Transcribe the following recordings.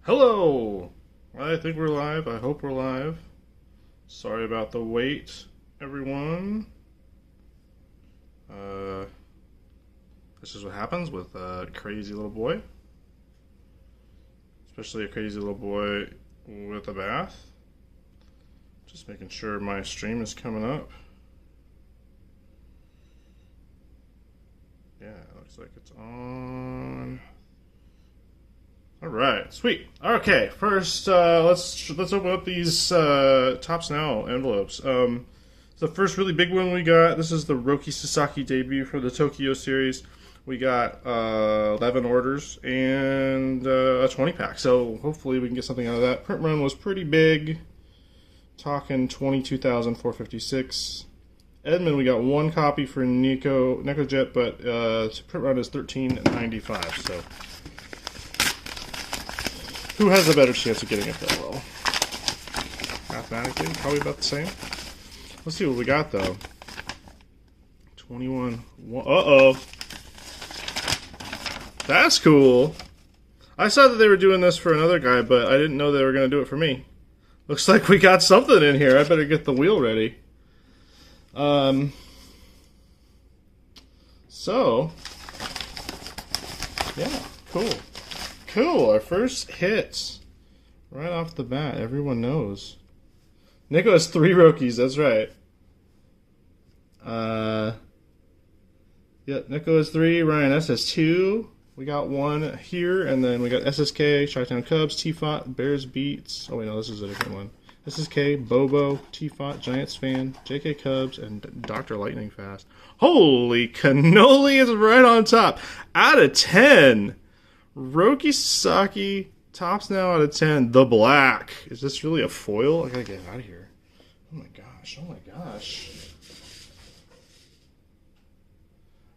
Hello! I think we're live. I hope we're live. Sorry about the wait, everyone. Uh, this is what happens with a crazy little boy. Especially a crazy little boy with a bath. Just making sure my stream is coming up. Yeah, it looks like it's on. All right, sweet. Okay, first let's open up these Tops Now envelopes. The first really big one we got. This is the Roki Sasaki debut for the Tokyo series. We got 11 orders and a 20 pack. So hopefully we can get something out of that. Print run was pretty big. Talking 22,456. Edmund, we got one copy for Neko Jet, but print run is 1395. So. Who has a better chance of getting a fill? Well, mathematically, probably about the same. Let's see what we got, though. 21. Uh-oh. That's cool. I saw that they were doing this for another guy, but I didn't know they were going to do it for me. Looks like we got something in here. I better get the wheel ready. So, yeah, cool. Cool, our first hits right off the bat. Everyone knows. Nico has 3 Rokis, that's right. Yeah, Nico has 3, Ryan S has 2. We got 1 here, and then we got SSK, Chi-Town Cubs, T-Fot, Bears Beats. Oh wait, no, this is a different one. SSK, Bobo, T-Fot, Giants Fan, JK Cubs, and Dr. Lightning Fast. Holy cannoli is right on top. Out of 10. Roki Sasaki, Tops Now out of 10. The Black. Is this really a foil? I gotta get out of here. Oh my gosh. Oh my gosh.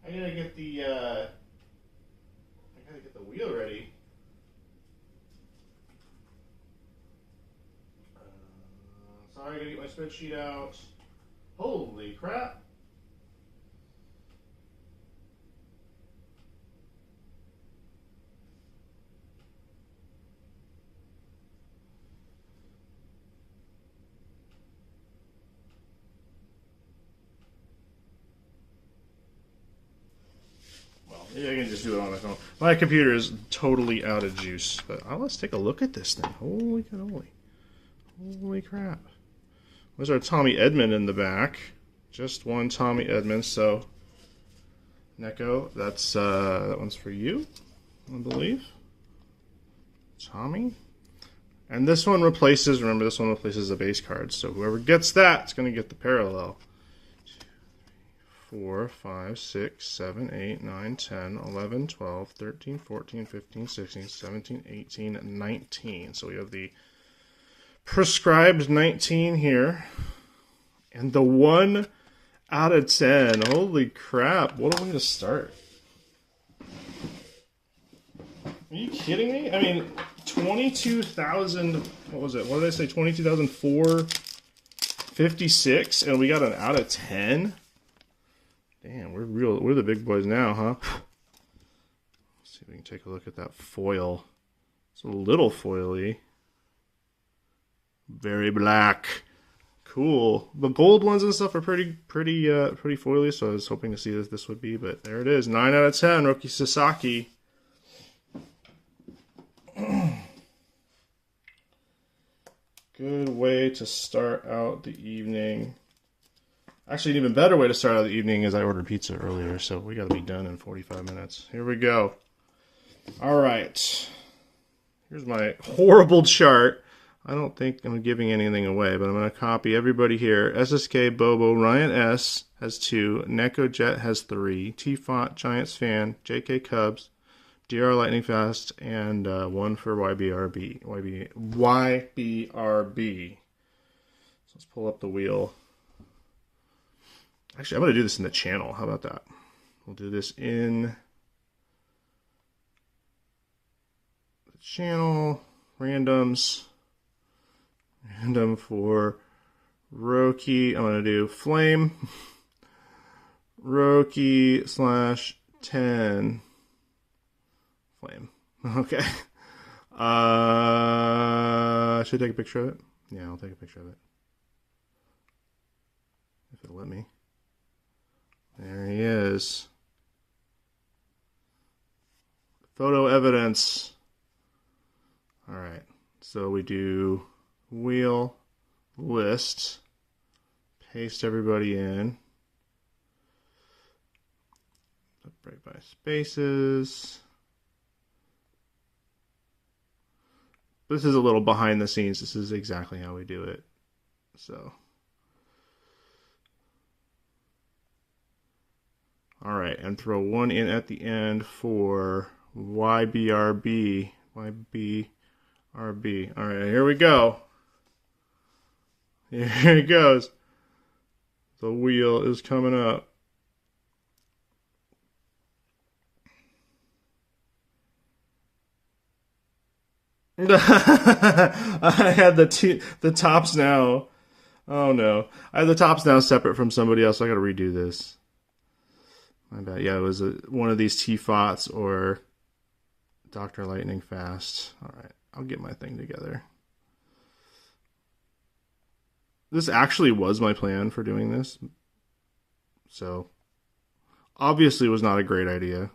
I gotta get the wheel ready. Sorry, I gotta get my spreadsheet out. Holy crap. Yeah, I can just do it on my phone. My computer is totally out of juice. But let's take a look at this thing. Holy cannoli. Holy crap. There's our Tommy Edmond in the back. Just one Tommy Edmond. So, Neko, that's that one's for you, I believe. Tommy. And this one replaces, remember, this one replaces the base card. So whoever gets that is going to get the parallel. 4, 5, 6, 7, 8, 9, 10, 11, 12, 13, 14, 15, 16, 17, 18, 19. So we have the prescribed 19 here. And the 1 out of 10. Holy crap. What a way to start. Are you kidding me? I mean, 22,000, what was it? What did I say? 22,456, and we got an out of 10? Damn, we're the big boys now, huh? Let's see if we can take a look at that foil. It's a little foily. Very black. Cool. The gold ones and stuff are pretty foily, so I was hoping to see this would be, but there it is. 9 out of 10, Roki Sasaki. Good way to start out the evening. Actually, an even better way to start out the evening is I ordered pizza earlier, so we got to be done in 45 minutes. Here we go. All right. Here's my horrible chart. I don't think I'm giving anything away, but I'm going to copy everybody here. SSK, Bobo, Ryan S. has 2. Neko Jet has 3. T-Font, Giants Fan, JK Cubs, DR Lightning Fast, and 1 for YBRB. YBRB. So let's pull up the wheel. Actually, I'm going to do this in the channel. How about that? We'll do this in the channel. Randoms. Random for Roki. I'm going to do Flame. Roki /10. Flame. Okay. Should I take a picture of it? Yeah, I'll take a picture of it. If it'll let me. There he is. Photo evidence. All right. So we do wheel, list, paste everybody in. Separate by spaces. This is a little behind the scenes. This is exactly how we do it. So. All right, and throw one in at the end for Ybrb. Ybrb. All right, here we go. Here it goes. The wheel is coming up. I had the tops now. Oh no, I have the tops now separate from somebody else. So I got to redo this. My bad. Yeah, it was one of these T-Fots or Dr. Lightning Fast. All right, I'll get my thing together. This actually was my plan for doing this. So, obviously was not a great idea.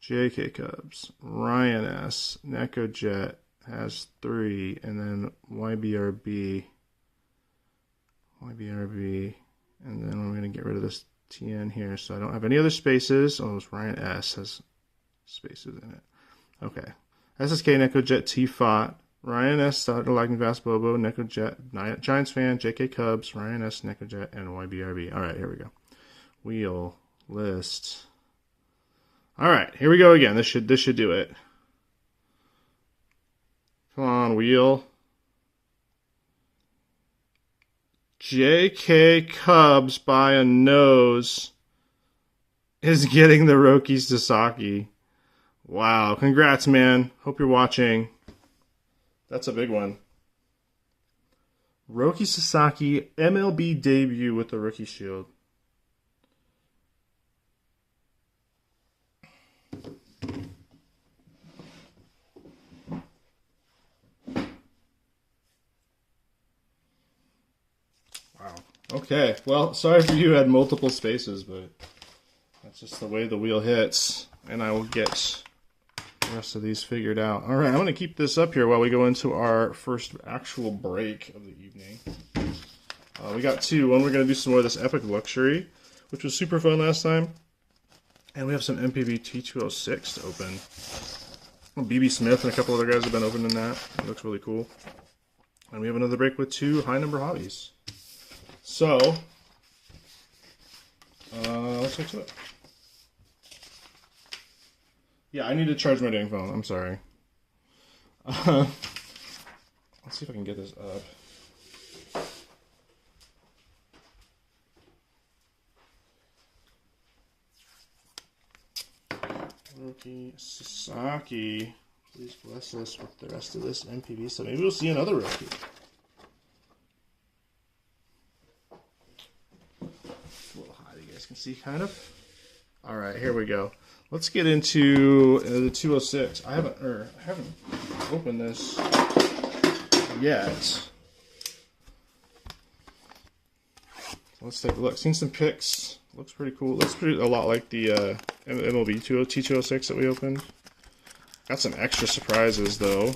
JK Cubs, Ryan S, NecoJet has 3, and then Ybrb, and then I'm going to get rid of this TN here, so I don't have any other spaces. Oh, it's Ryan S has spaces in it. Okay. SSK, NecoJet, T-Fot, Ryan S, Dr. Lightning Fast, Bobo, NecoJet, Giants Fan, JK Cubs, Ryan S, NecoJet, and Ybrb. All right, here we go. Wheel, list. All right, here we go again. This should do it. Come on, wheel. JK Cubs by a nose is getting the Roki Sasaki. Wow, congrats, man. Hope you're watching. That's a big one. Roki Sasaki, MLB debut with the Rookie Shield. Wow. Okay. Well, sorry for you had multiple spaces, but that's just the way the wheel hits. And I will get the rest of these figured out. All right, I'm going to keep this up here while we go into our first actual break of the evening. We got 2. One, we're going to do some more of this Epic Luxury, which was super fun last time. And we have some MPB T206 to open. BB Smith and a couple other guys have been opening that. It looks really cool. And we have another break with 2 high number hobbies. So, let's get to it. Yeah, I need to charge my dang phone. I'm sorry. Let's see if I can get this up. Roki Sasaki. Please bless us with the rest of this MPB. So maybe we'll see another Roki. A little high, you guys can see, kind of. All right, here we go. Let's get into the 206. I haven't opened this yet. Let's take a look. Seen some pics. Looks pretty cool. Looks pretty a lot like the MLB T206 that we opened. Got some extra surprises though.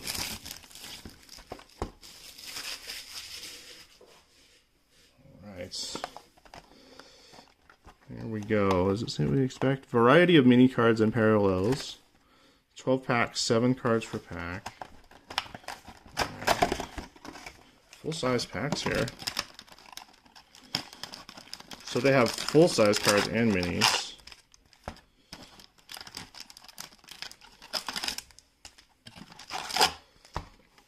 All right. Here we go. Does it say what we expect? Variety of mini cards and parallels. 12 packs, 7 cards per pack. Right. Full-size packs here. So they have full-size cards and minis.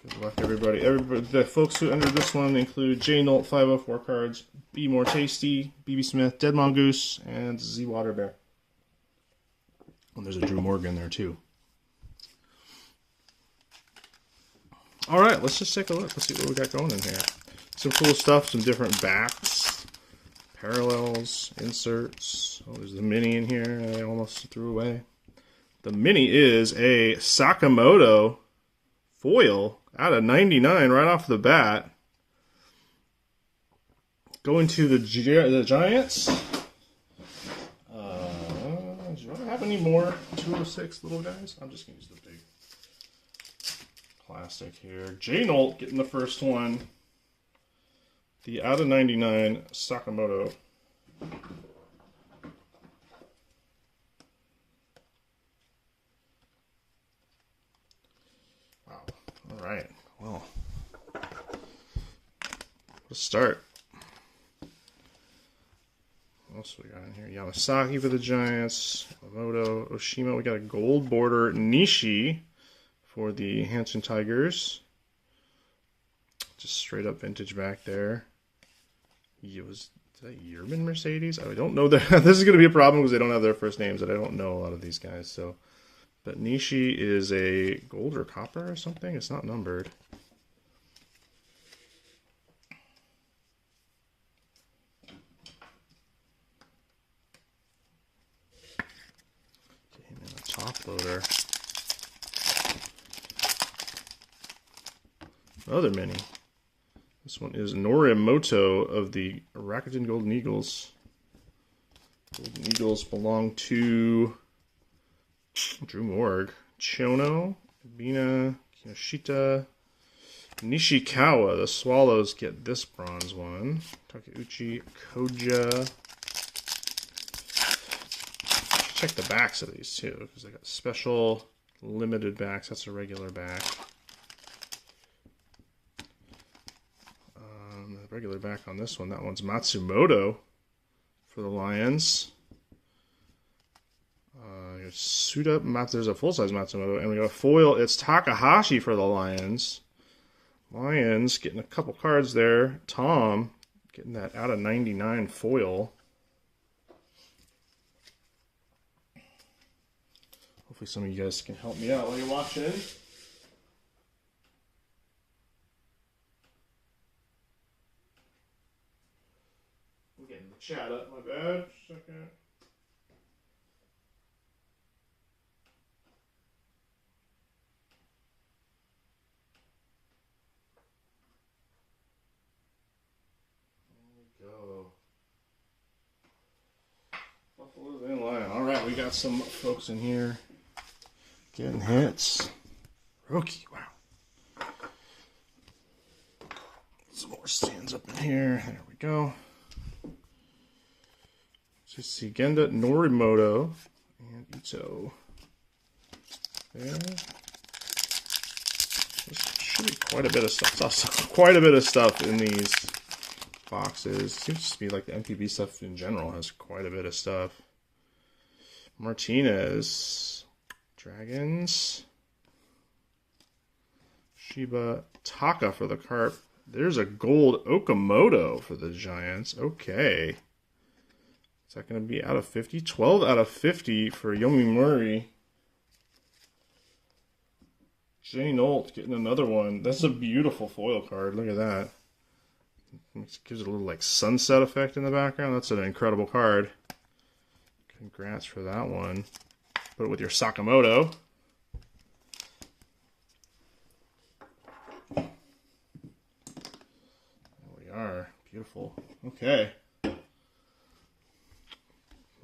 Good luck, everybody. The folks who entered this one include J Nolt 504 cards, Be More Tasty, BB Smith, Dead Mongoose, and Z Water Bear. And there's a Drew Morgan there too. All right, let's just take a look. Let's see what we got going in here. Some cool stuff, some different backs, parallels, inserts. Oh, there's the mini in here I almost threw away. The mini is a Sakamoto foil out of 99 right off the bat. Going to the Giants. Do I have any more 206 little guys? I'm just going to use the big plastic here. J. Nolt getting the first one. The out of 99 Sakamoto. Wow. All right. Well, let's start. What else we got in here? Yamasaki for the Giants. Yamamoto, Oshima. We got a gold border Nishi for the Hanshin Tigers. Just straight up vintage back there. Is that Ybrb Mercedes? I don't know that. This is going to be a problem because they don't have their first names, and I don't know a lot of these guys. So, but Nishi is a gold or copper or something. It's not numbered. Top loader. Another mini. This one is Norimoto of the Rakuten Golden Eagles. Golden Eagles belong to Drew Morg, Chono, Bina, Kinoshita, Nishikawa. The Swallows get this bronze one. Takeuchi, Koja. Check the backs of these too, because they got special limited backs. That's a regular back. The regular back on this one, that one's Matsumoto for the Lions. Suda, there's a full-size Matsumoto, and we got a foil. It's Takahashi for the Lions. Lions getting a couple cards there. Tom getting that out of 99 foil. Hopefully some of you guys can help me out while you're watching. I'm getting the chat up, my bad. Just a second. There we go. Buffalo's in line. All right, we got some folks in here. Getting hits. Rookie, wow. Some more stands up in here. There we go. Just Genda, Norimoto, and Ito. There. This should be quite a bit of stuff. It's also quite a bit of stuff in these boxes. Seems to be like the MPB stuff in general has quite a bit of stuff. Martinez. Dragons. Shiba. Taka for the Carp. There's a gold Okamoto for the Giants. Okay. Is that going to be out of 50? 12 out of 50 for Yomi Murray. J. Nolt getting another one. That's a beautiful foil card. Look at that. It gives it a little like sunset effect in the background. That's an incredible card. Congrats for that one. Put it with your Sakamoto. There we are. Beautiful. Okay.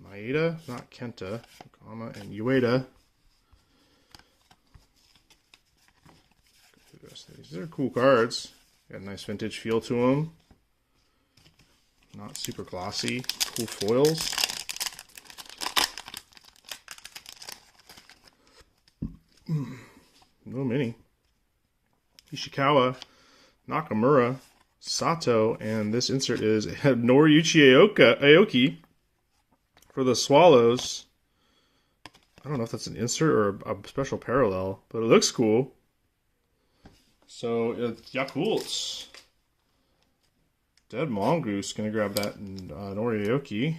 Maeda, not Kenta. Okama and Ueda. These are cool cards. Got a nice vintage feel to them. Not super glossy. Cool foils. No mini. Ishikawa, Nakamura, Sato, and this insert is Noriyuki Aoki for the Swallows. I don't know if that's an insert or a special parallel, but it looks cool. So, Yakult. Dead Mongoose going to grab that Noriyuki.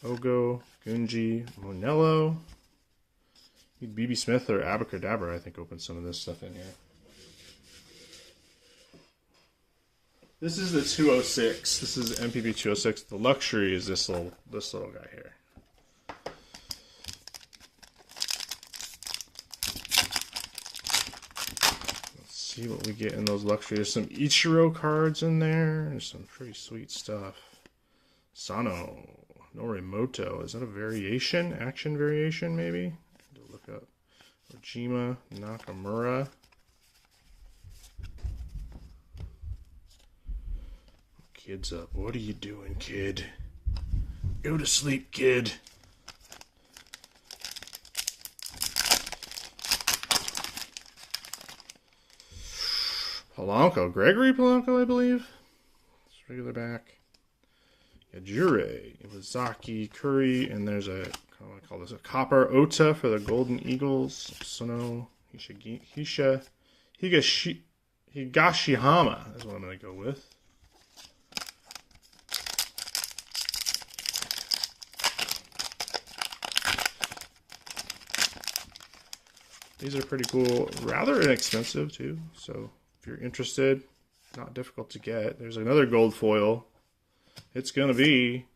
Ogo, Gunji, Monello. BB Smith or Abacadabra, I think, opened some of this stuff in here. This is the 206. This is MPB 206. The luxury is this little guy here. see what we get in those luxury. There's some Ichiro cards in there. There's some pretty sweet stuff. Sano, Norimoto. Is that a variation? Action variation, maybe? To look up. Ojima, Nakamura. Kid's up. What are you doing, kid? Go to sleep, kid. Polanco. Gregory Polanco, I believe. It's regular back. Yajure, Iwazaki, Curry, and there's a, I call this a copper Ota for the Golden Eagles. Sono, Higashihama is what I'm going to go with. These are pretty cool, rather inexpensive too, so if you're interested, not difficult to get. There's another gold foil. It's going to be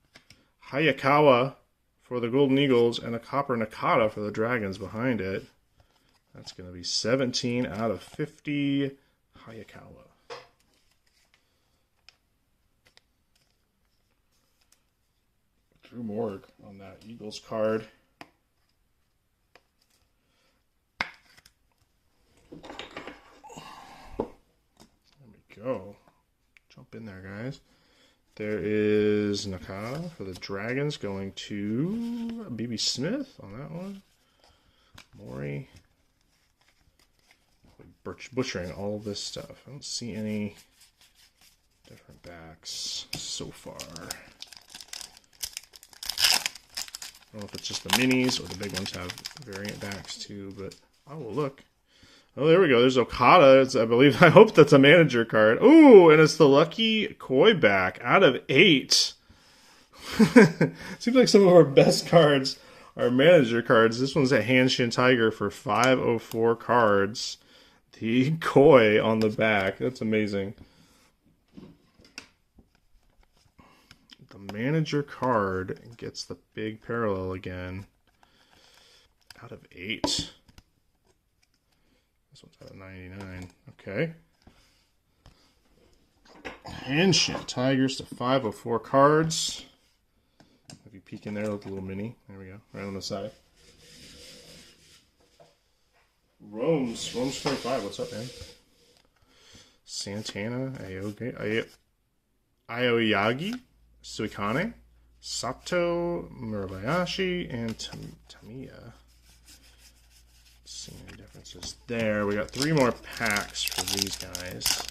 Hayakawa for the Golden Eagles and a copper Nakata for the Dragons behind it. That's going to be 17 out of 50 Hayakawa. Drew Morg on that Eagles card. Go. Jump in there, guys. There is Nakata for the Dragons going to BB Smith on that one. Mori. Butchering all of this stuff. I don't see any different backs so far. I don't know if it's just the minis or the big ones have variant backs too, but I will look. Oh, there we go. There's Okada. I hope that's a manager card. Ooh, and it's the lucky Koi back out of 8. Seems like some of our best cards are manager cards. This one's a Hanshin Tiger for 504 cards. The Koi on the back. That's amazing. The manager card gets the big parallel again. Out of 8. This one's out of 99. Okay. Hanshin Tigers to 504 cards. If you peek in there, look a little mini. There we go. Right on the side. Rome's 25. What's up, man? Santana, Aoyagi, Suikane, Sato, Murabayashi, and Tamiya. See any differences there. We got 3 more packs for these guys.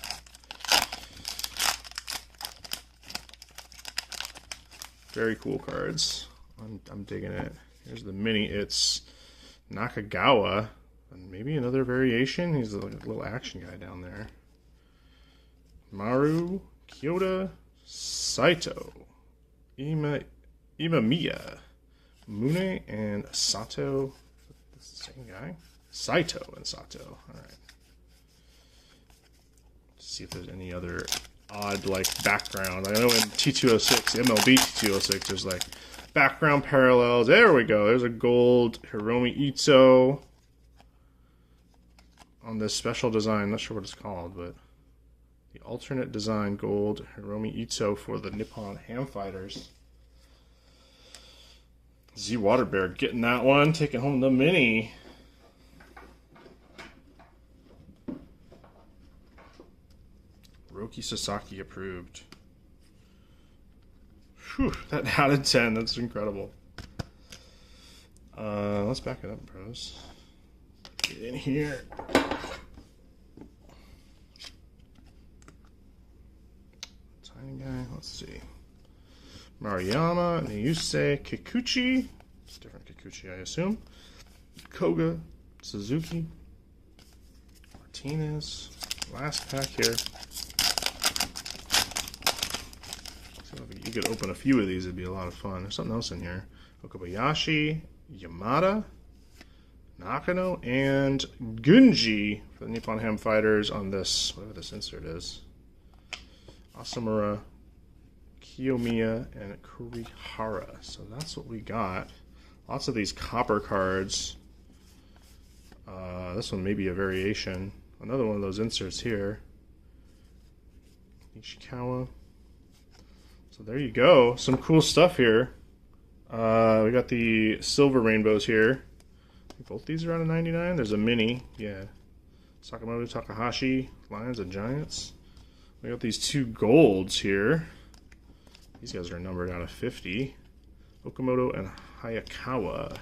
Very cool cards. I'm digging it. Here's the mini. It's Nakagawa. And maybe another variation. He's a little action guy down there. Maru, Kyoto, Saito, Imamiya, Mune, and Sato. That's the same guy. Saito and Sato. Alright. See if there's any other odd, like, background. I know in T206, MLB T206, there's, like, background parallels. There we go. There's a gold Hiromi Ito on this special design. I'm not sure what it's called, but the alternate design gold Hiromi Ito for the Nippon Ham Fighters. Z Waterbear getting that one, taking home the mini. Roki Sasaki approved. Whew, that out of 10, that's incredible. Let's back it up, bros. Get in here. Tiny guy, let's see. Maruyama, Niuse, Kikuchi. It's a different Kikuchi, I assume. Koga, Suzuki, Martinez. Last pack here. So if you could open a few of these, it'd be a lot of fun. There's something else in here. Okabayashi, Yamada, Nakano, and Gunji for the Nippon Ham Fighters on this, whatever this insert is. Asamura, Kiyomiya, and Kurihara. So that's what we got. Lots of these copper cards. This one may be a variation. another one of those inserts here. Ishikawa. So there you go. Some cool stuff here. We got the silver rainbows here. Both these are out of 99. There's a mini. Yeah. Sakamoto, Takahashi, Lions and Giants. We got these two golds here. These guys are numbered out of 50. Okamoto and Hayakawa.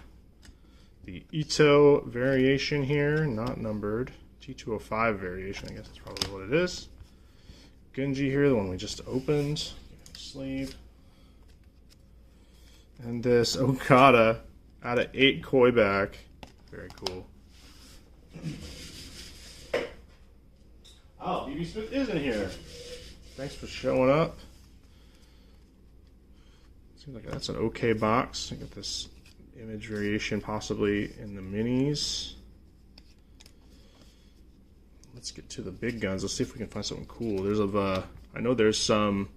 The Ito variation here, not numbered. T205 variation, I guess that's probably what it is. Genji here, the one we just opened. Sleeve. And this Okada out of 8 koi back. Very cool. Oh, BB Smith is in here. Thanks for showing up. Seems like that's an okay box. I got this image variation possibly in the minis. Let's get to the big guns. Let's see if we can find something cool. There's I know there's some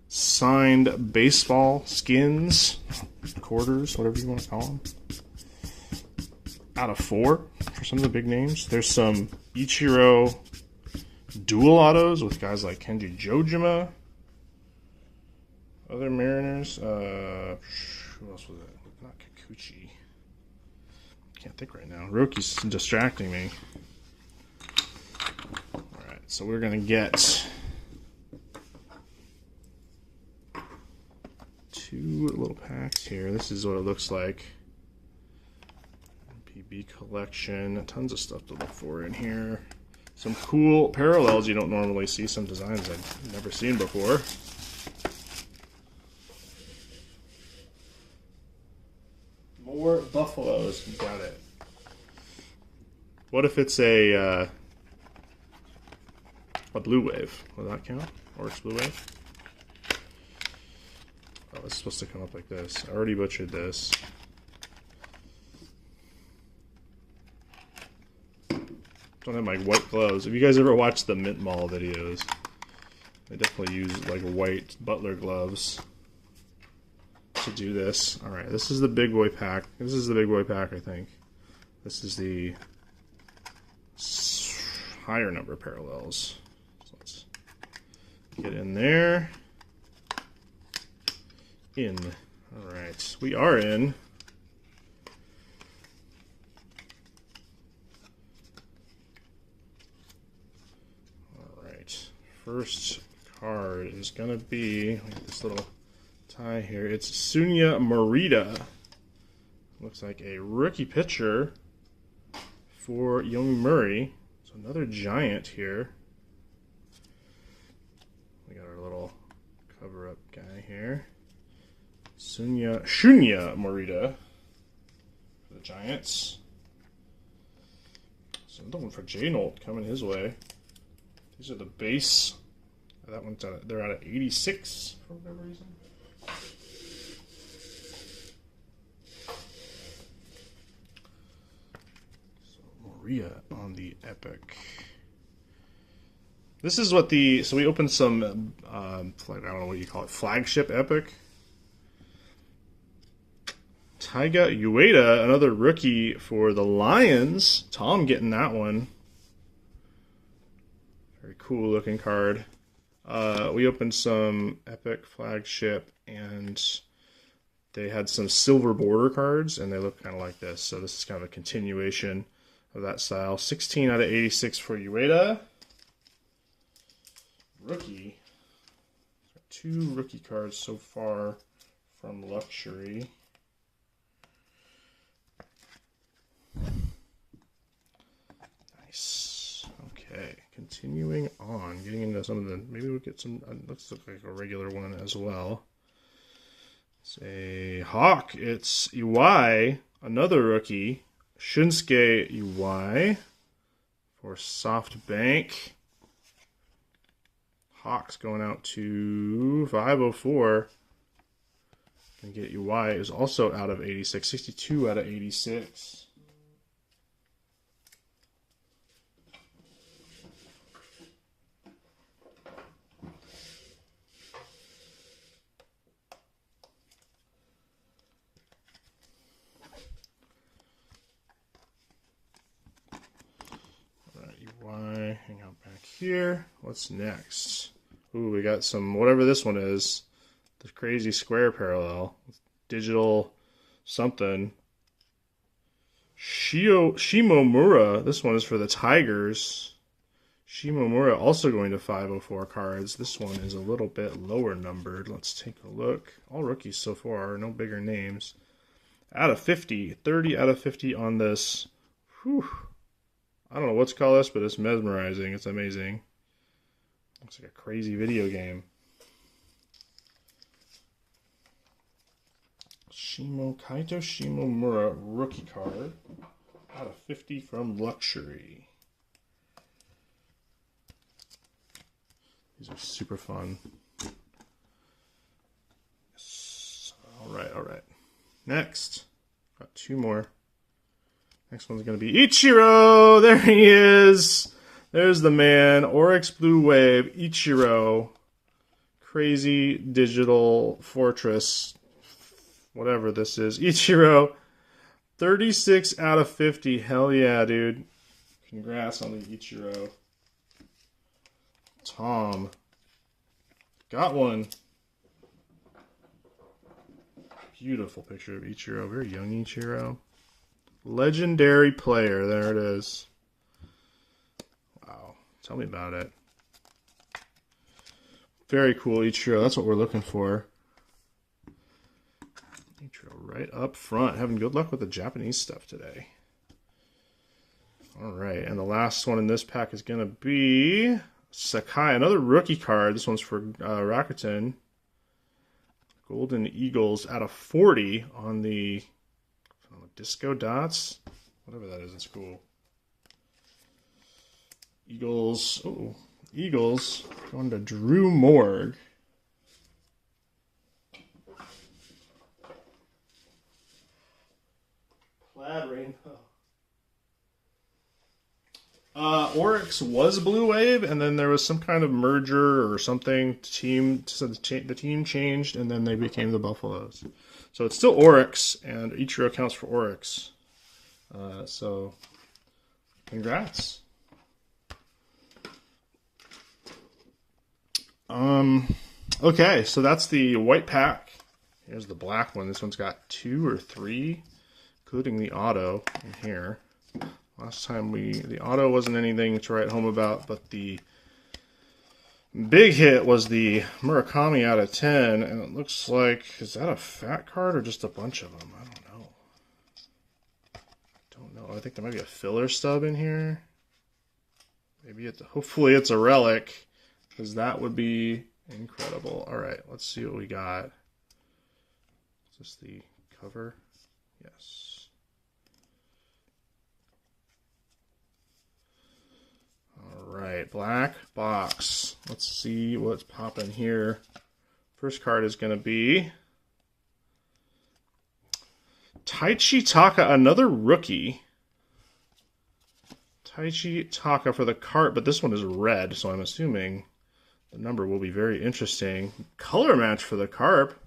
signed baseball skins, quarters, whatever you want to call them. Out of 4 for some of the big names. There's some Ichiro dual autos with guys like Kenji Jojima. Other Mariners. Who else was it? Not Kikuchi. Can't think right now. Roki's distracting me. Alright, so we're going to get 2 little packs here. This is what it looks like. MPB collection. Tons of stuff to look for in here. Some cool parallels you don't normally see. Some designs I've never seen before. More Buffaloes. Got it. What if it's a blue wave? Will that count? Or it's blue wave? Oh, it's supposed to come up like this. I already butchered this. Don't have my white gloves. If you guys ever watched the Mint Mall videos, they definitely use like white butler gloves to do this. Alright, this is the big boy pack. This is the big boy pack, I think. This is the higher number parallels. So let's get in there. In. Alright, we are in. Alright, first card is going to be this little tie here. It's Sunya Morita. Looks like a rookie pitcher for Yomi Murray. So another giant here. We got our little cover-up guy here. Shunya Morita for the Giants. So another one for J-Nolt coming his way. These are the base. That one's they're out of 86 for whatever reason. So Maria on the Epic. This is what so we opened some I don't know what you call it, flagship Epic. Taiga Ueda, another rookie for the Lions. Tom getting that one. Very cool looking card. We opened some Epic flagship, and they had some silver border cards, and they look kind of like this. So this is kind of a continuation of that style. 16 out of 86 for Ueda. Rookie. Got 2 rookie cards so far from Luxury. Nice. Okay, continuing on, getting into some of the, maybe we'll get some, looks like a regular one as well. It's a Hawk. It's Iwai, another rookie, Shunsuke Iwai for SoftBank. Hawks going out to 504. Gonna get Iwai is also out of 86, 62 out of 86. back here. What's next? Ooh, we got some, whatever this one is. The crazy square parallel. Digital something. Shimomura. This one is for the Tigers. Shimomura also going to 504 cards. This one is a little bit lower numbered. Let's take a look. All rookies so far. No bigger names. Out of 50. 30 out of 50 on this. Whew. I don't know what's called this, but it's mesmerizing. It's amazing. Looks like a crazy video game. Kaito Shimomura rookie card. Out of 50 from Luxury. These are super fun. Yes. All right. Next. Got two more. Next one's going to be Ichiro. There he is. There's the man. Oryx Blue Wave. Ichiro. Crazy digital fortress. Whatever this is. Ichiro. 36 out of 50. Hell yeah, dude. Congrats on the Ichiro. Tom. Got one. Beautiful picture of Ichiro. Very young Ichiro. Legendary player. There it is. Wow. Tell me about it. Very cool Ichiro. That's what we're looking for. Ichiro right up front. Having good luck with the Japanese stuff today. Alright. And the last one in this pack is going to be Sakai. Another rookie card. This one's for Rakuten. Golden Eagles out of 40 on the Disco Dots. Whatever that is in school. Eagles. Oh, Eagles going to Drew Morg. Plaid Rainbow. Oryx was Blue Wave, and then there was some kind of merger or something. The team changed, and then they became the Buffaloes. So it's still Oryx, and Ichiro counts for Oryx. So, congrats. Okay, so that's the white pack. Here's the black one. This one's got 2 or 3, including the auto in here. Last time the auto wasn't anything to write home about, but the big hit was the Murakami out of 10, and it looks like, is that a fat card or just a bunch of them? I don't know. I think there might be a filler stub in here. Maybe hopefully it's a relic, because that would be incredible. All right, let's see what we got. Is this the cover? Yes. Alright, black box. Let's see what's popping here. First card is going to be Taichi Taka, another rookie. Taichi Taka for the cart, but this one is red, so I'm assuming the number will be very interesting. Color match for the Carp.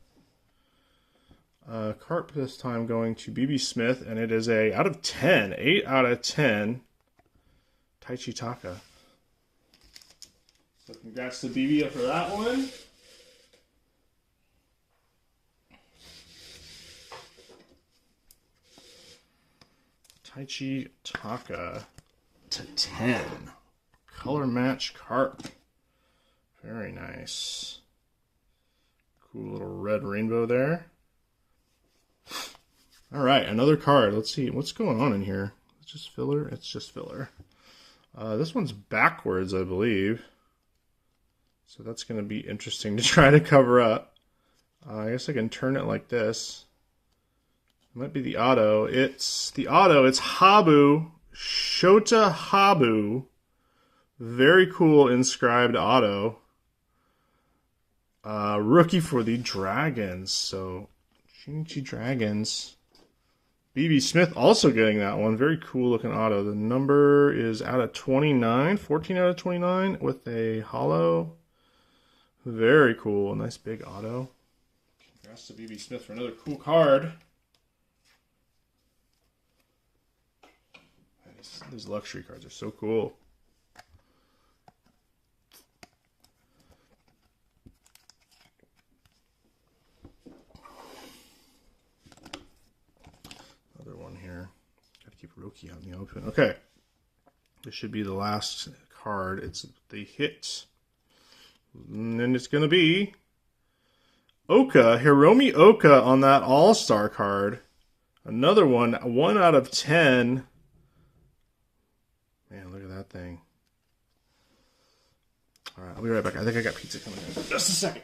Carp this time going to BB Smith, and it is a out of 10, 8 out of 10. Taichi Taka. So congrats to BB for that one. Taichi Taka to 10. Color match Carp. Very nice. Cool little red rainbow there. Alright, another card. Let's see. What's going on in here? It's just filler? It's just filler. This one's backwards, I believe. So that's going to be interesting to try to cover up. I guess I can turn it like this. It might be the auto. It's the auto. It's Habu. Shota Habu. Very cool inscribed auto. Rookie for the Dragons. So, Shinichi Dragons. BB Smith also getting that one. Very cool looking auto. The number is out of 29. 14 out of 29 with a hollow. Very cool. Nice big auto. Congrats to BB Smith for another cool card. These luxury cards are so cool. rookie on the open. Okay. This should be the last card. It's the hit. And then it's going to be Oka, Hiromi Oka on that All-Star card. Another one, 1 out of 10. Man, look at that thing. All right, I'll be right back. I think I got pizza coming in. Just a second.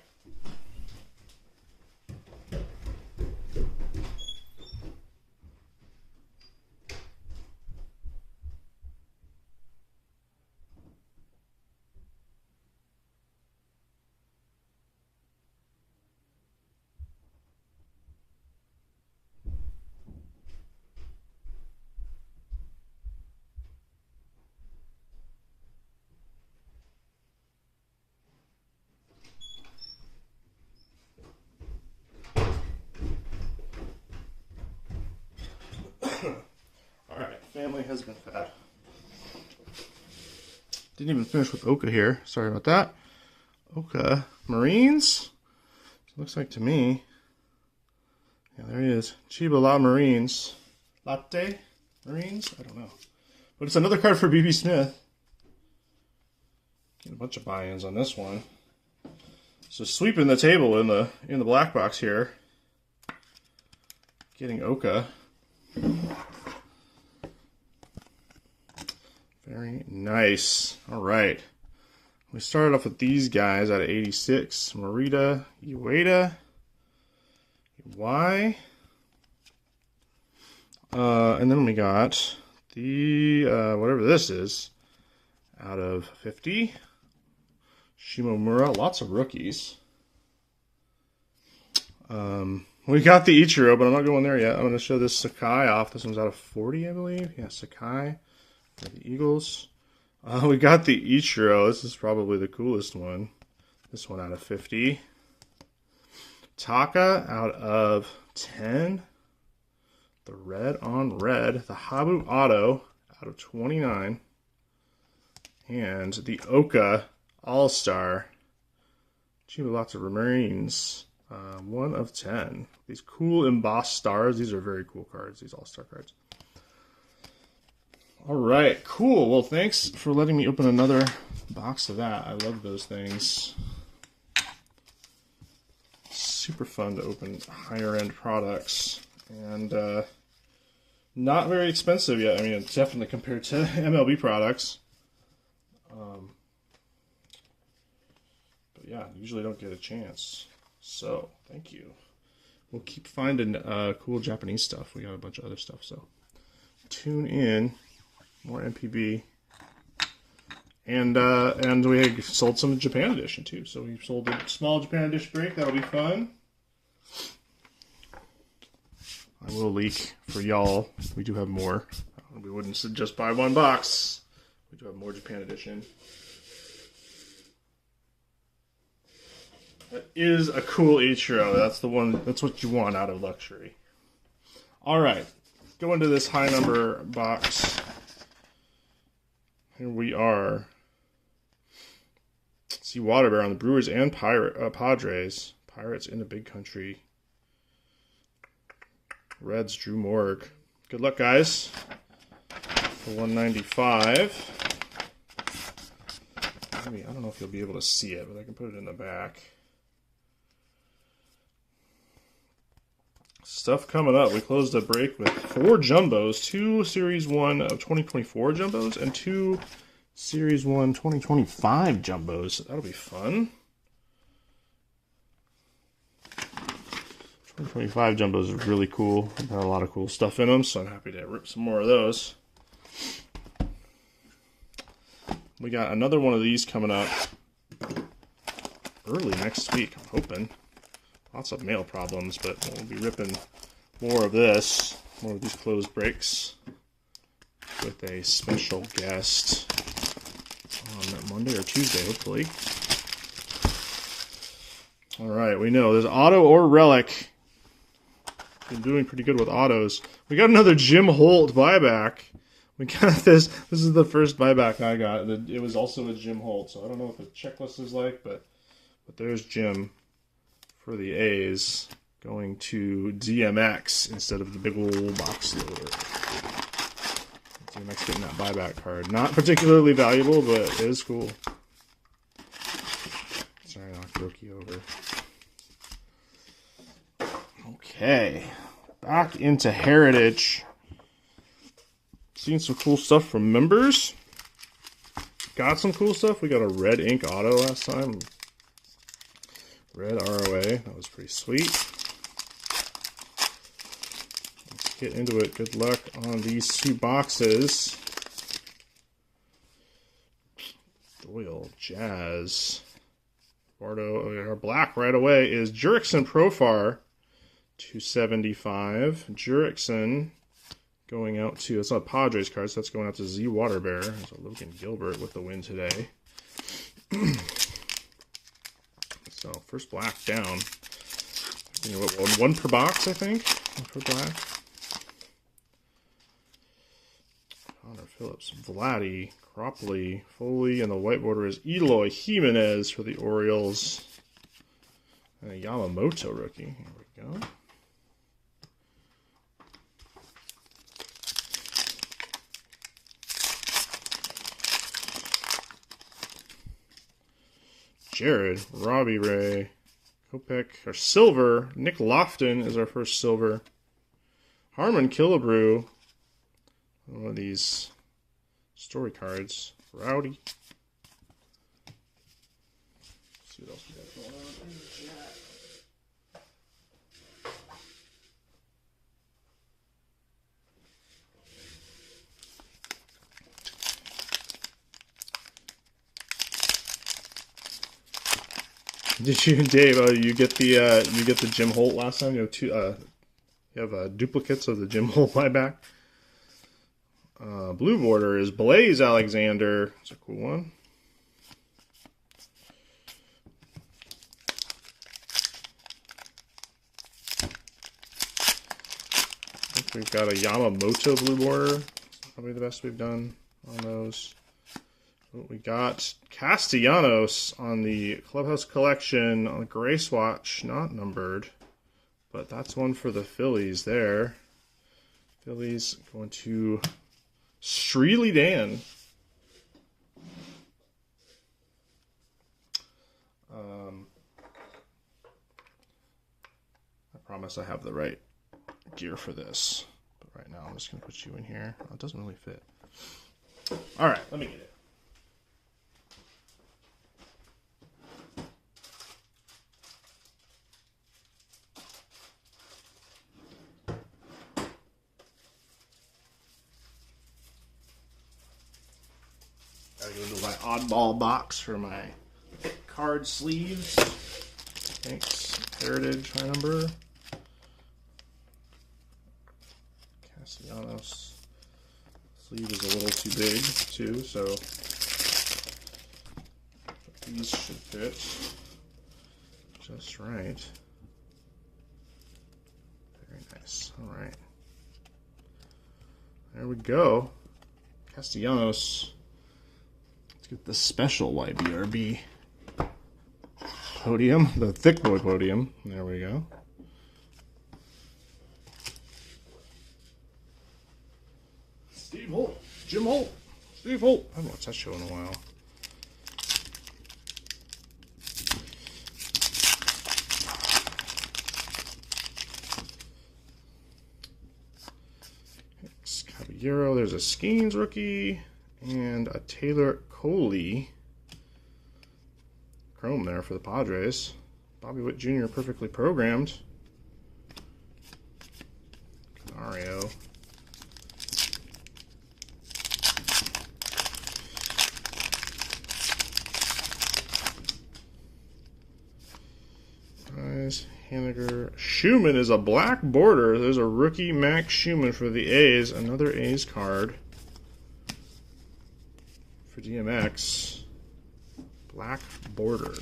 Alright, family has been fed. Didn't even finish with Oka here. Sorry about that. Oka. Marines? Looks like to me. Yeah, there he is. Chiba La Marines. Latte? Marines? I don't know. But it's another card for BB Smith. Get a bunch of buy-ins on this one. So sweeping the table in the black box here. Getting Oka. Very nice. All right. We started off with these guys out of 86. Morita, Ueda, Y. And then we got the, whatever this is, out of 50. Shimomura, lots of rookies. We got the Ichiro, but I'm not going there yet. I'm going to show this Sakai off. This one's out of 40, I believe. Yeah, Sakai. For the Eagles. We got the Ichiro. This is probably the coolest one. This one out of 50. Taka out of 10. The red on red. The Habu Auto out of 29. And the Oka All-Star. Chiba lots of Marines. 1 of 10. These cool embossed stars. These are very cool cards, these All-Star cards. All right, cool. Well, thanks for letting me open another box of that. I love those things. Super fun to open higher-end products. And not very expensive yet. I mean, it's definitely compared to MLB products. But yeah, usually don't get a chance. So, thank you. We'll keep finding cool Japanese stuff. We got a bunch of other stuff, so tune in. More MPB. And we sold some Japan edition too. So we sold a small Japan edition break. That'll be fun. I will leak for y'all. We do have more. We wouldn't just buy one box. We do have more Japan edition. That is a cool Ichiro. That's the one. That's what you want out of luxury. All right. Go into this high number box. Here we are. See Water Bear on the Brewers and Padres. Pirates in the big country. Reds, Drew Morg. Good luck, guys. For 195. Maybe, I don't know if you'll be able to see it, but I can put it in the back. Stuff coming up. We closed the break with 4 jumbos, 2 Series 1 of 2024 jumbos, and 2 Series 1 2025 jumbos. That'll be fun. 2025 jumbos are really cool. I've got a lot of cool stuff in them, so I'm happy to rip some more of those. We got another one of these coming up early next week, I'm hoping. Lots of mail problems, but we'll be ripping more of this, more of these closed breaks with a special guest on Monday or Tuesday, hopefully. All right, we know there's auto or relic. Been doing pretty good with autos. We got another Jim Holt buyback. We got this. This is the first buyback I got. It was also a Jim Holt, so I don't know what the checklist is like, but there's Jim. For the A's, going to DMX instead of the big old box loader. DMX getting that buyback card. Not particularly valuable, but it is cool. Sorry, I knocked rookie over. Okay. Back into Heritage. Seen some cool stuff from members. Got some cool stuff. We got a red ink auto last time. Red ROA. That was pretty sweet. Let's get into it. Good luck on these 2 boxes. Doyle, Jazz. Bardo, our black right away is Jurickson Profar. 275. Jurickson going out to, it's not Padres card, so that's going out to Z Waterbear. There's a Logan Gilbert with the win today. So, first black down. You know what, 1 per box, I think, for black. Connor Phillips, Vladdy, Cropley, Foley, and the white border is Eloy Jimenez for the Orioles. And a Yamamoto rookie. Here we go. Jared, Robbie Ray, Kopech, our silver. Nick Lofton is our first silver. Harmon Killebrew. One of these story cards. Rowdy. Let's see what else we got going on in the chat. Did you, Dave? You get the Jim Holt last time. You have two. You have duplicates of the Jim Holt buyback. Blue border is Blaze Alexander. It's a cool one. I think we've got a Yamamoto blue border. Probably the best we've done on those. We got Castellanos on the Clubhouse Collection on the gray swatch, not numbered, but that's one for the Phillies there. Phillies going to Streely Dan. I promise I have the right gear for this, but right now I'm just going to put you in here. Oh, it doesn't really fit. All right, let me get it. Gotta go into my oddball box for my card sleeves. Thanks, Heritage, high number. Castellanos. Sleeve is a little too big, too, so these should fit just right. Very nice. All right. There we go. Castellanos. Let's get the special Ybrb podium, the thick boy podium. There we go. Steve Holt, Jim Holt, Steve Holt. I haven't watched that show in a while. Caballero, there's a Skeens rookie. And a Taylor Coley chrome there for the Padres. Bobby Witt Jr. perfectly programmed. Canario. Nice. Haniger. Schumann is a black border. There's a rookie Max Schumann for the A's. Another A's card. For DMX, black border.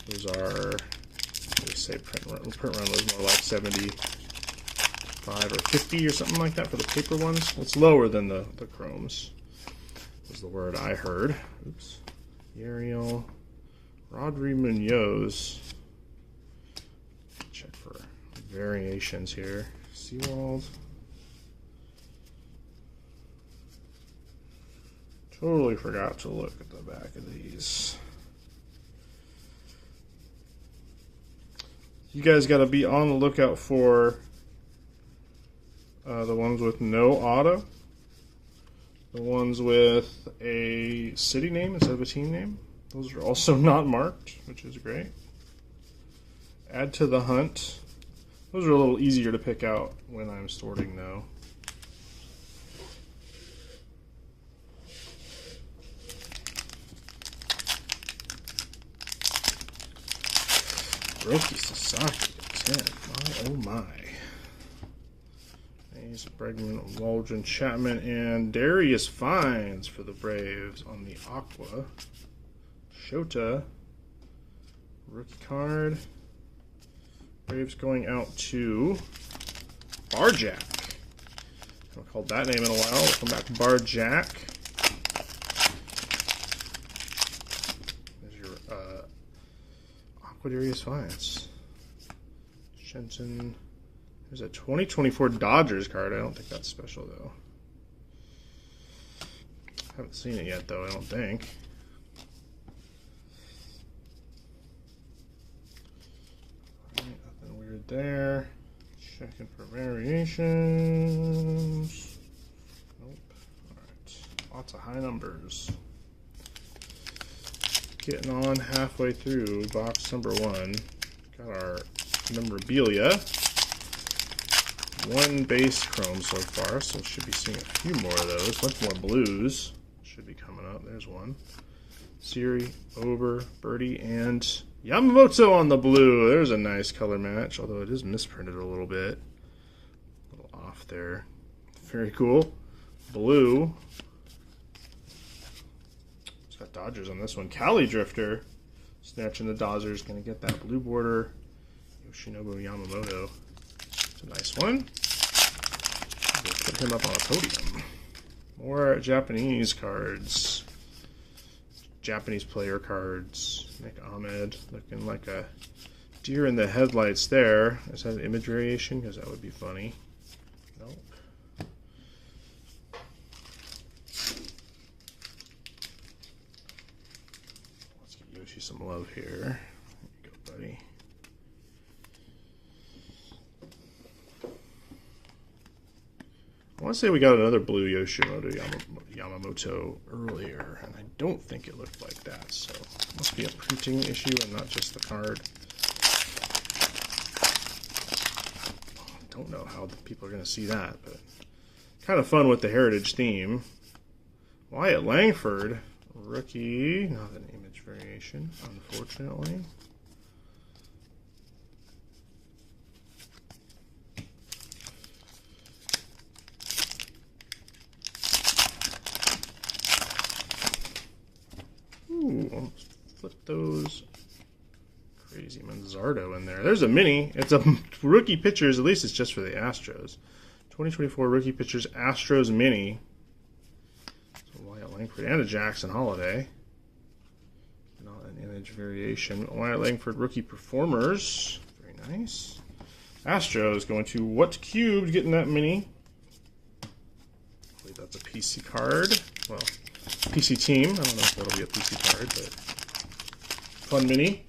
Those are, they say print run was more like 75 or 50 or something like that for the paper ones. It's lower than the chromes, was the word I heard. Oops. Uriel, Rodri Munoz. Check for variations here. Seawald. Totally forgot to look at the back of these. You guys got to be on the lookout for the ones with no auto. The ones with a city name instead of a team name. Those are also not marked, which is great. Add to the hunt. Those are a little easier to pick out when I'm sorting, though. Roki Sasaki at 10. My, oh my. He's Bregman, Waldron, Chapman, and Darius Fines for the Braves on the Aqua. Shota. Rookie card. Braves going out to Barjack. Haven't called that name in a while. We'll come back to Barjack. There's your Aqua Darius Fines. Shenton. There's a 2024 Dodgers card. I don't think that's special, though. Haven't seen it yet, though, I don't think. Alright, nothing weird there. Checking for variations. Nope. Alright. Lots of high numbers. Getting on halfway through box number 1. Got our memorabilia. One base chrome so far, so should be seeing a few more of those. Much more blues should be coming up. There's one. Siri, Ober, Birdie, and Yamamoto on the blue. There's a nice color match, although it is misprinted a little bit. A little off there. Very cool. Blue. It's got Dodgers on this one. Cali Drifter. Snatching the Dodgers. Going to get that blue border. Yoshinobu Yamamoto. It's a nice one. We'll put him up on a podium. More Japanese cards. Japanese player cards. Nick Ahmed looking like a deer in the headlights there. Is that an image variation? Because that would be funny. Nope. Let's give Yoshi some love here. There you go, buddy. I want to say we got another blue Yamamoto earlier, and I don't think it looked like that, so it must be a printing issue and not just the card. Don't know how people are going to see that, but kind of fun with the heritage theme. Wyatt Langford, rookie, not an image variation, unfortunately. Ooh, almost flip those. Crazy Manzardo in there. There's a mini. It's a rookie pitchers. At least it's just for the Astros. 2024 rookie pitchers Astros mini. So Wyatt Langford and a Jackson Holiday. Not an image variation. Wyatt Langford rookie performers. Very nice. Astros going to What Cubed, getting that mini. I believe that's a PC card. Well, PC team. I don't know if that'll be a PC card, but fun mini.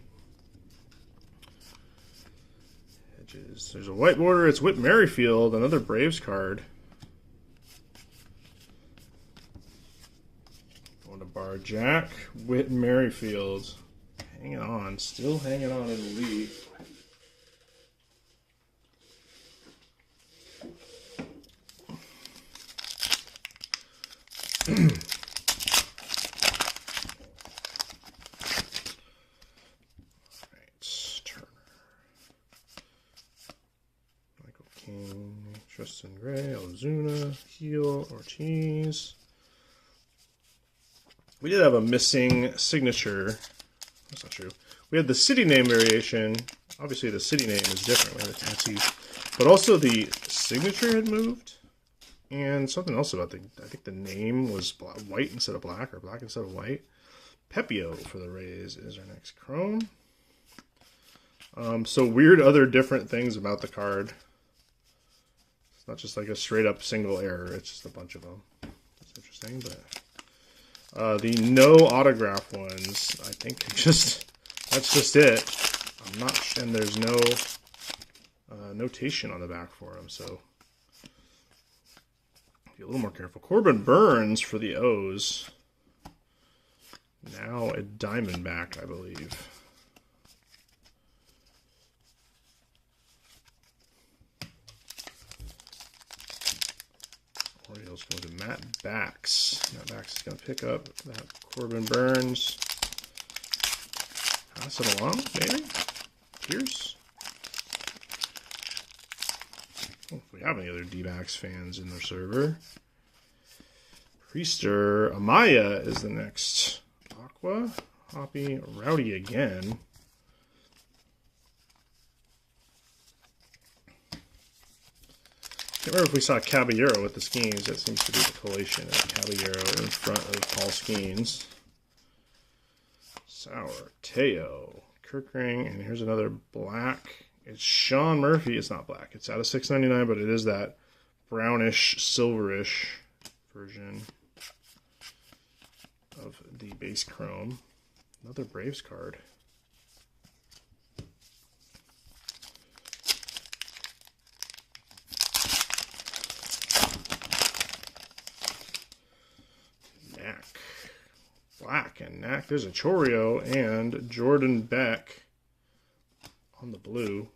Edges. There's a white border. It's Whit Merrifield, another Braves card. Going to Barjack. Whit Merrifield. Hanging on. Still hanging on in the lead. Tristan Gray, Ozuna, Heel, Ortiz. We did have a missing signature. That's not true. We had the city name variation. Obviously, the city name is different. We had a tattoo. But also, the signature had moved. And something else about I think the name was white instead of black, or black instead of white. Pepio for the Rays is our next chrome. So weird other different things about the card. Not just like a straight up single error, it's just a bunch of them. That's interesting, but The no autograph ones, I think that's just it. I'm not, and there's no notation on the back for them, so be a little more careful. Corbin Burns for the O's. Now a Diamondback, I believe. Orioles going to Matt Bax. Matt Bax is going to pick up that Corbin Burns. Pass it along, maybe? Pierce? Oh, if we have any other D-backs fans in their server. Priester. Amaya is the next. Aqua. Hoppy. Rowdy again. I can't remember if we saw Caballero with the Skeens. That seems to be the collation of Caballero in front of Paul Skeens. Sour. Teo. Kirkring. And here's another black. It's Sean Murphy. It's not black. It's out of $6.99, but it is that brownish, silverish version of the base chrome. Another Braves card. Knack. Black and Knack. There's a Choreo and Jordan Beck on the blue.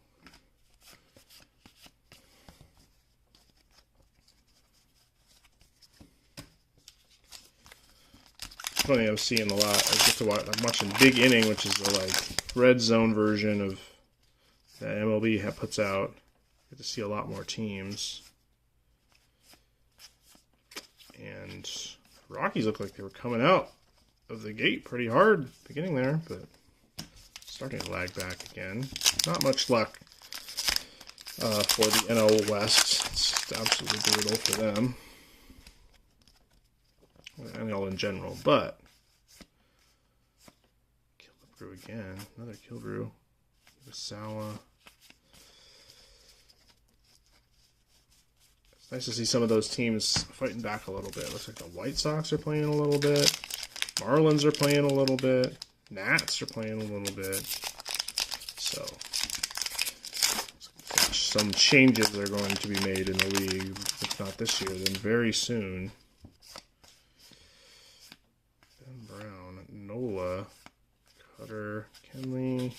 Funny, I was seeing a lot. I'm watching Big Inning, which is the red zone version of that MLB puts out. Get to see a lot more teams. And Rockies look like they were coming out of the gate pretty hard beginning there, but starting to lag back again. Not much luck for the NL West. It's absolutely brutal for them. NL in general, but Killebrew again. Another Killebrew. Sawa. It's nice to see some of those teams fighting back a little bit. Looks like the White Sox are playing a little bit. Marlins are playing a little bit. Nats are playing a little bit. So some changes are going to be made in the league, if not this year, then very soon. Ben Brown, Nola, Cutter, Kenley.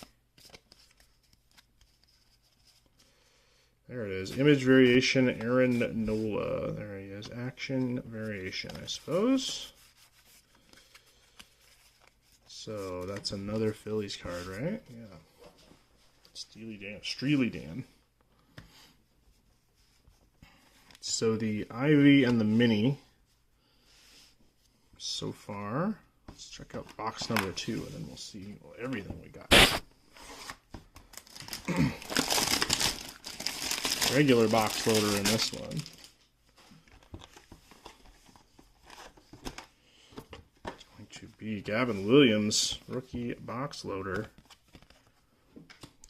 There it is. Image variation, Aaron Nola. There he is. Action variation, I suppose. So that's another Phillies card, right? Yeah. Streely Dan. So the Ivy and the Mini so far. Let's check out box number 2 and then we'll see everything we got. Regular box loader in this one. It's going to be Gavin Williams, rookie box loader.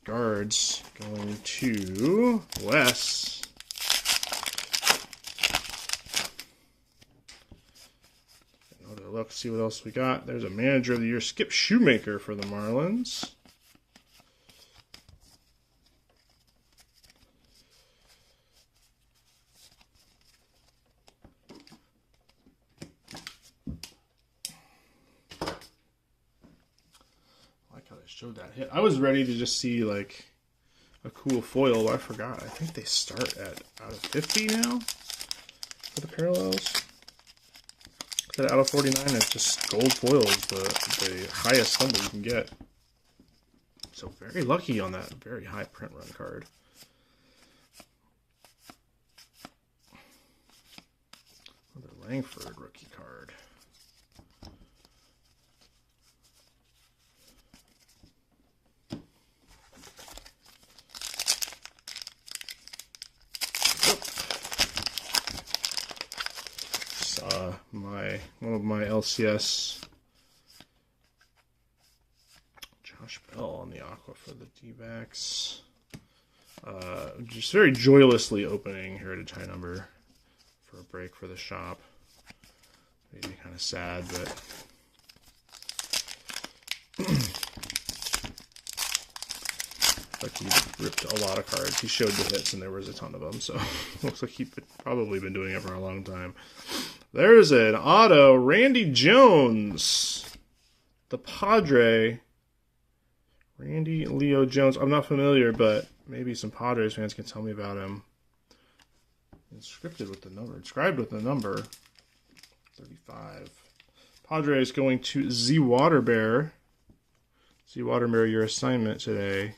Guards going to Wes. Another look, see what else we got. There's a Manager of the Year, Skip Shoemaker for the Marlins. Showed that hit. I was ready to just see like a cool foil, but I forgot. I think they start at out of 50 now for the parallels. Instead of out of 49, it's just gold foil is the highest number you can get. So very lucky on that very high print run card. Another Langford rookie card. One of my LCS, Josh Bell on the Aqua for the D-backs. Just very joylessly opening Heritage High number for a break for the shop. Made me kind of sad, but like he ripped a lot of cards. He showed the hits, and there was a ton of them. So looks like he's probably been doing it for a long time. There's an auto, Randy Jones, the Padre. Randy Leo Jones. I'm not familiar, but maybe some Padres fans can tell me about him. Inscribed with the number 35. Padres going to Ybrb. Ybrb, your assignment today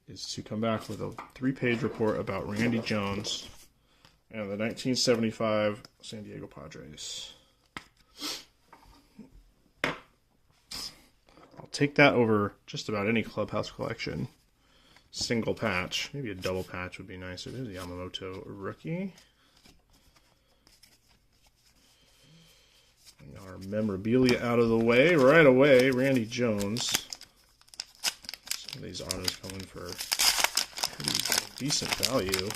is to come back with a 3-page report about Randy Jones and the 1975 San Diego Padres. I'll take that over just about any clubhouse collection. Single patch. Maybe a double patch would be nice. It is a Yamamoto rookie. Our memorabilia out of the way. Right away, Randy Jones. Some of these autos coming for pretty decent value.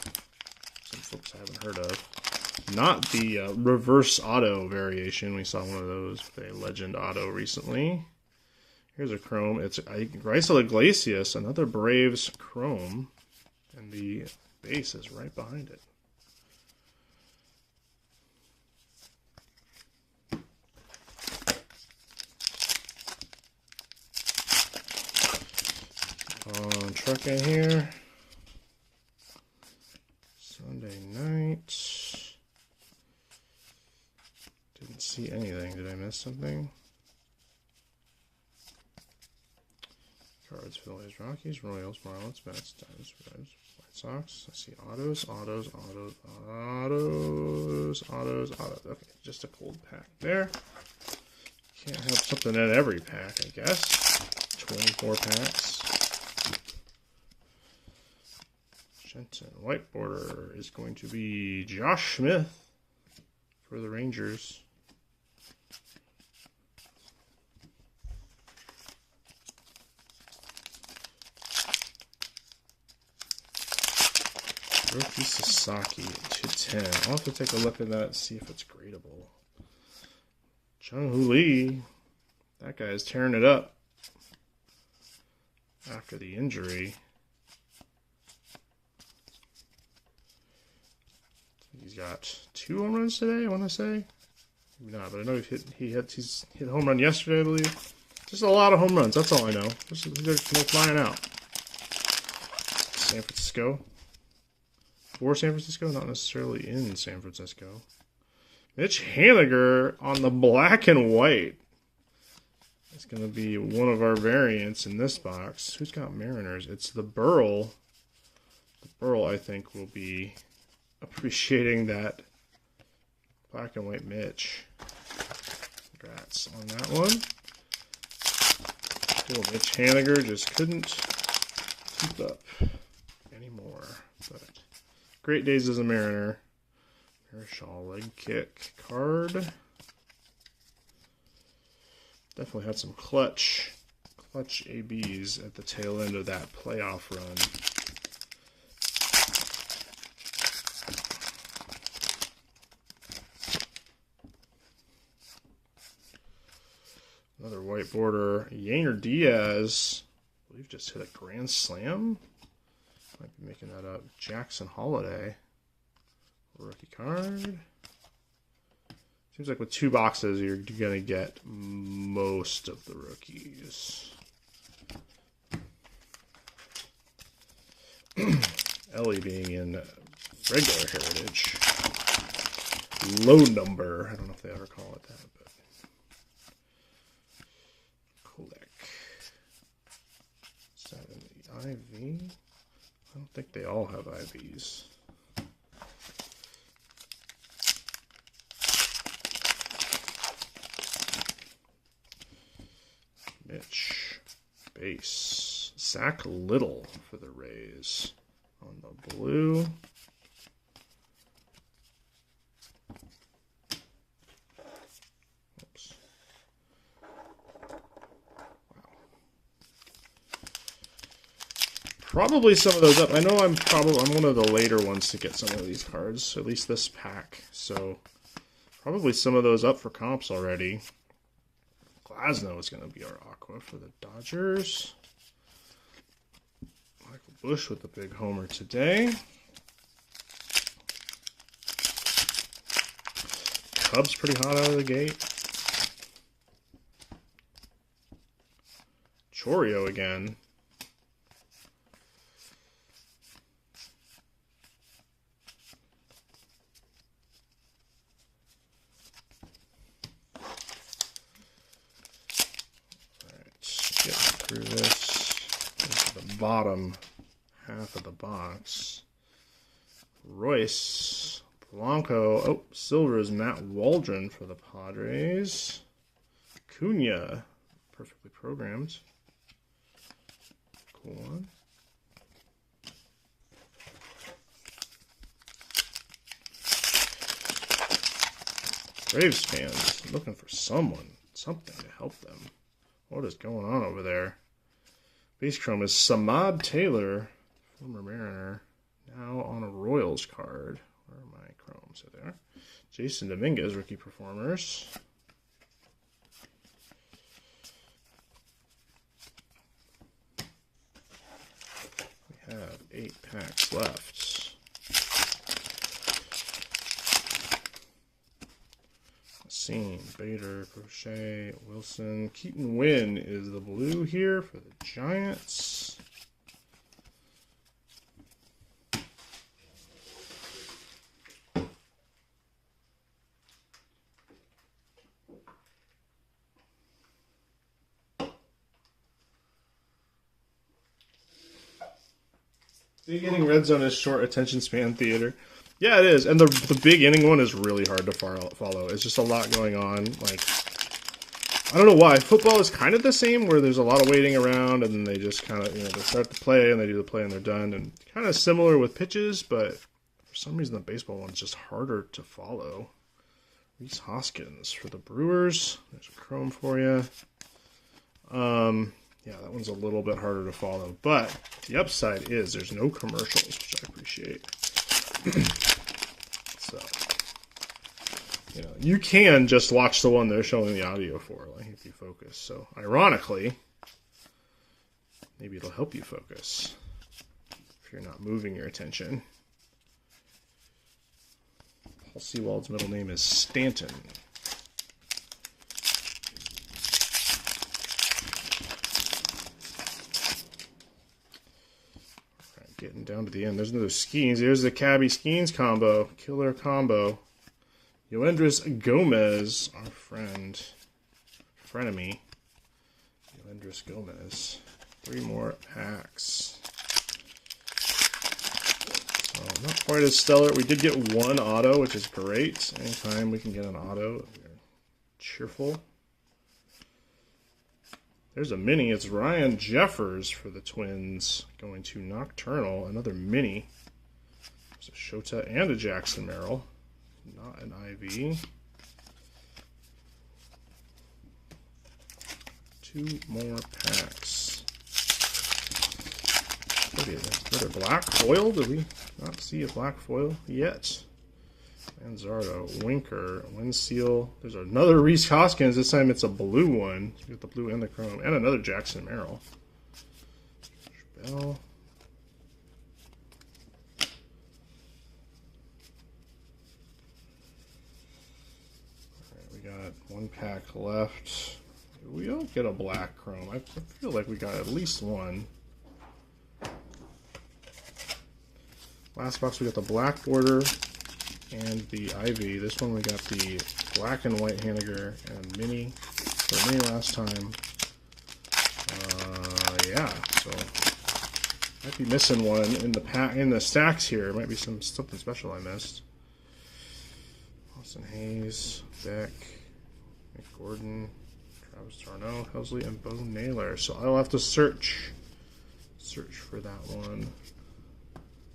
Some folks I haven't heard of. Not the reverse auto variation. We saw one of those with a legend auto recently. Here's a chrome. It's Raisel Iglesias, another Braves chrome. And the base is right behind it. On trucking here. Sunday night. Didn't see anything. Did I miss something? Cards, Phillies, Rockies, Royals, Marlins, Mets, Diamonds, Reds, White Sox. I see autos. Okay, just a cold pack there. Can't have something in every pack, I guess. 24 packs. Jensen, white border is going to be Josh Smith for the Rangers. Rookie Sasaki, 210. I'll have to take a look at that and see if it's gradable. Jung-Hoo Lee. That guy is tearing it up after the injury. He's got 2 home runs today, I want to say. Maybe not, but I know he's hit a home run yesterday, I believe. Just a lot of home runs, that's all I know. They're flying out. San Francisco. For San Francisco, not necessarily in San Francisco. Mitch Haniger on the black and white. It's going to be one of our variants in this box. Who's got Mariners? It's the Burl. The Burl, I think, will be appreciating that black and white Mitch. Congrats on that one. Cool. Mitch Haniger just couldn't keep up anymore. But great days as a Mariner. Marichal leg kick card. Definitely had some clutch ABs at the tail end of that playoff run. Another white border. Yainer Diaz, I believe just hit a grand slam. Might be making that up. Jackson Holiday. Rookie card. Seems like with 2 boxes, you're going to get most of the rookies. Ellie being in regular heritage. Low number. I don't know if they ever call it that, but. Kolek. Is that an IV? I don't think they all have IVs. Mitch. Base. Zach Little for the Rays on the blue. Oops. Wow. Probably some of those up. I know I'm one of the later ones to get some of these cards, at least this pack. So Probably some of those up for comps already. Glasnow is going to be our aqua for the Dodgers. Michael Busch with the big homer today. Cubs pretty hot out of the gate. Choreo again. Through this into the bottom half of the box. Royce, Blanco, oh, silver is Matt Waldron for the Padres. Cunha, perfectly programmed. Cool one. Braves fans looking for something to help them. What is going on over there? Base chrome is Samad Taylor, former Mariner, now on a Royals card. Where are my chromes? Are there? Jason Dominguez, rookie performers. We have 8 packs left. Scene, Bader, Crochet, Wilson. Keaton Wynn is the blue here for the Giants. Big inning red zone is short attention span theater. Yeah, it is, and the big inning one is really hard to follow. It's just a lot going on. Like, I don't know why. Football is kind of the same, where there's a lot of waiting around, and then they just kind of, they start the play, and they do the play, and they're done. And kind of similar with pitches, but for some reason the baseball one's just harder to follow. Reese Hoskins for the Brewers. There's a chrome for you. Yeah, that one's a little bit harder to follow, but the upside is there's no commercials, which I appreciate. So, you can just watch the one they're showing the audio for, like, if you focus. So, ironically, maybe it'll help you focus if you're not moving your attention. Paul Sewald's middle name is Stanton. Getting down to the end. There's another Skeens. There's the Cabby Skeens combo. Killer combo. Yoendris Gomez, our frenemy. Yoendris Gomez. 3 more packs. So, not quite as stellar. We did get 1 auto, which is great. Anytime we can get an auto, we're cheerful. There's a mini. It's Ryan Jeffers for the Twins going to Nocturnal. Another mini. There's a Shota and a Jackson Merrill. Not an IV. 2 more packs. Another black foil. Did we not see a black foil yet? Manzardo, Winker, Windseal. There's another Reese Hoskins. This time it's a blue one. So we got the blue and the chrome. And another Jackson Merrill. Bell. Alright, we got 1 pack left. We don't get a black chrome. I feel like we got at least 1. Last box we got the black border and the IV. This one we got the black and white Haniger and mini. For mini last time. Yeah, so might be missing one in the stacks here. Might be something special I missed. Austin Hayes, Beck, Mick Gordon, Travis Tarno, Helsley, and Bo Naylor. So I'll have to search for that one.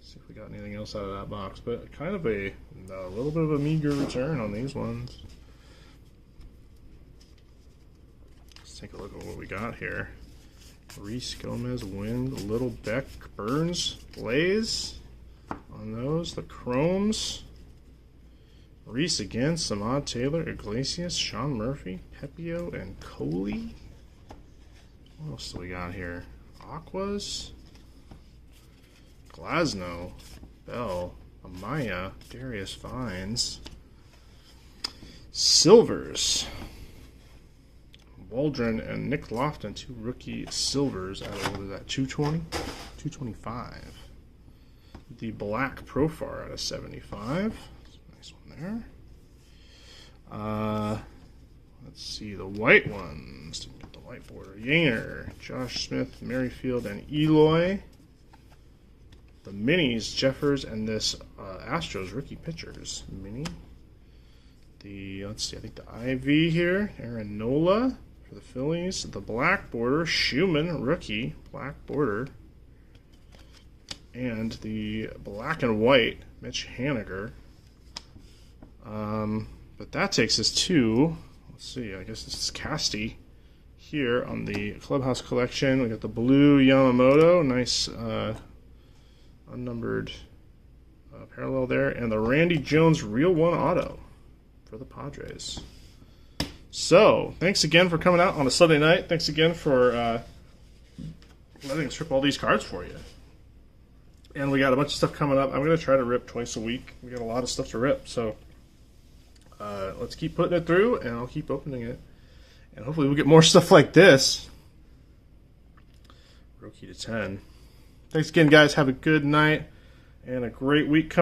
See if we got anything else out of that box, but kind of a little bit of a meager return on these ones. Let's take a look at what we got here. Reese, Gomez, Wind, Little, Beck, Burns, Blaze on those. The chromes. Reese again, Samad Taylor, Iglesias, Sean Murphy, Pepio, and Coley. What else do we got here? Aquas, Glasnow, Bell, Amaya, Darius Vines, Silvers, Waldron, and Nick Lofton, 2 rookie silvers out of, what is that, 220? 225. The black Profar out of 75. Nice one there. Let's see the white ones. Didn't get the white border. Yanger, Josh Smith, Merrifield, and Eloy. The minis, Jeffers, and this Astros rookie pitchers mini. The, let's see, I think the IV here, Aaron Nola for the Phillies. The black border, Schumann rookie, black border. And the black and white, Mitch Haniger. But that takes us to, let's see, I guess this is Casty here on the Clubhouse Collection. We got the blue Yamamoto, nice unnumbered parallel there, and the Randy Jones Real One Auto for the Padres. So, thanks again for coming out on a Sunday night. Thanks again for letting us rip all these cards for you. And we got a bunch of stuff coming up. I'm going to try to rip twice a week. We got a lot of stuff to rip, so let's keep putting it through, and I'll keep opening it. And hopefully we'll get more stuff like this. Rookie to 10. Thanks again, guys. Have a good night and a great week coming.